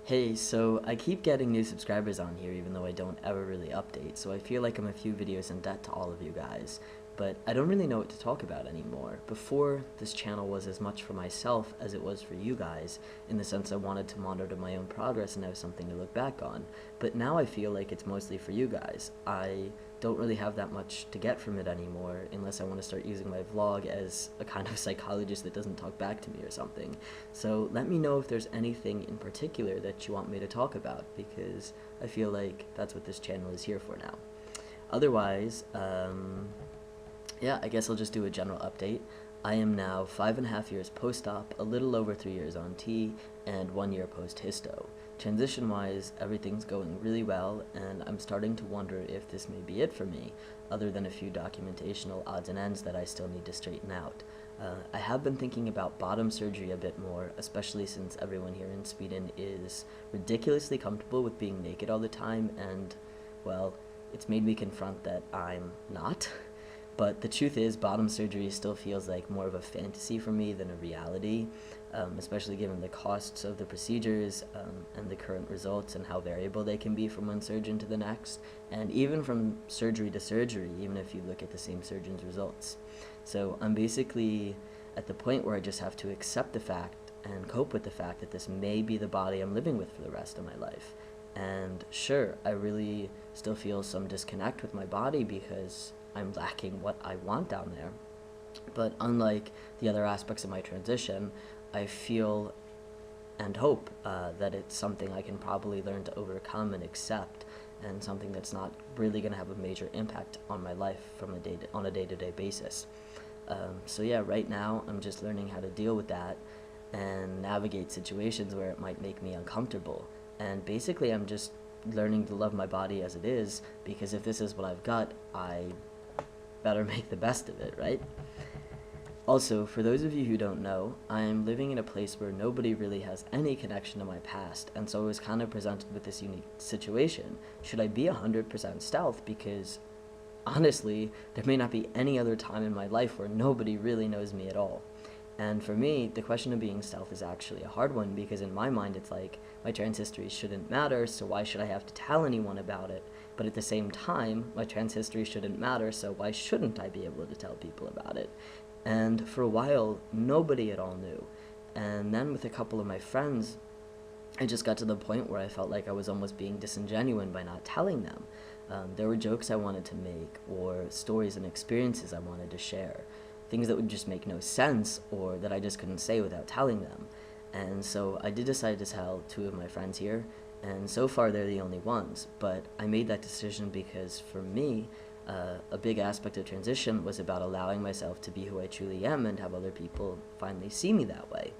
Hey, so I keep getting new subscribers on here even though I don't ever really update, so I feel like I'm a few videos in debt to all of you guys, but I don't really know what to talk about anymore. Before, this channel was as much for myself as it was for you guys, in the sense I wanted to monitor my own progress and have something to look back on, but now I feel like it's mostly for you guys. I don't really have that much to get from it anymore unless I want to start using my vlog as a kind of psychologist that doesn't talk back to me or something. So let me know if there's anything in particular that you want me to talk about, because I feel like that's what this channel is here for now. Otherwise, yeah, I guess I'll just do a general update. I am now 5.5 years post-op, a little over 3 years on T, and 1 year post-histo. Transition-wise, everything's going really well, and I'm starting to wonder if this may be it for me, other than a few documentational odds and ends that I still need to straighten out. I have been thinking about bottom surgery a bit more, especially since everyone here in Sweden is ridiculously comfortable with being naked all the time, and, well, it's made me confront that I'm not. But the truth is, bottom surgery still feels like more of a fantasy for me than a reality, especially given the costs of the procedures and the current results and how variable they can be from one surgeon to the next, and even from surgery to surgery, even if you look at the same surgeon's results. So I'm basically at the point where I just have to accept the fact and cope with the fact that this may be the body I'm living with for the rest of my life. And sure, I really still feel some disconnect with my body because I'm lacking what I want down there. But unlike the other aspects of my transition, I feel and hope that it's something I can probably learn to overcome and accept, and something that's not really going to have a major impact on my life on a day-to-day basis. So yeah, right now I'm just learning how to deal with that and navigate situations where it might make me uncomfortable. And basically I'm just learning to love my body as it is, because if this is what I've got, I better make the best of it, right? Also, for those of you who don't know, I'm living in a place where nobody really has any connection to my past, and so I was kind of presented with this unique situation. Should I be 100% stealth? Because honestly, there may not be any other time in my life where nobody really knows me at all. And for me, the question of being stealth is actually a hard one, because in my mind it's like, my trans history shouldn't matter, so why should I have to tell anyone about it? But at the same time, my trans history shouldn't matter, so why shouldn't I be able to tell people about it? And for a while, nobody at all knew. And then with a couple of my friends, I just got to the point where I felt like I was almost being disingenuous by not telling them. There were jokes I wanted to make, or stories and experiences I wanted to share, things that would just make no sense, or that I just couldn't say without telling them. And so I did decide to tell two of my friends here, and so far they're the only ones, but I made that decision because for me, a big aspect of transition was about allowing myself to be who I truly am and have other people finally see me that way.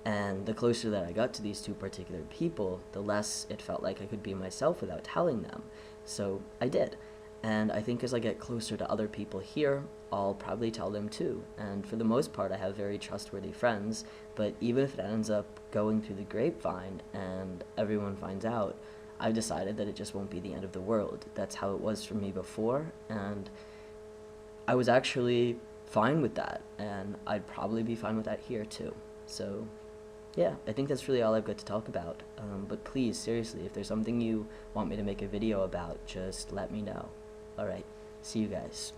And the closer that I got to these two particular people, the less it felt like I could be myself without telling them. So I did. And I think as I get closer to other people here, I'll probably tell them too. And for the most part, I have very trustworthy friends, but even if it ends up going through the grapevine and everyone finds out, I've decided that it just won't be the end of the world. That's how it was for me before, and I was actually fine with that, and I'd probably be fine with that here too. So yeah, I think that's really all I've got to talk about. But please, seriously, if there's something you want me to make a video about, just let me know. Alright, see you guys.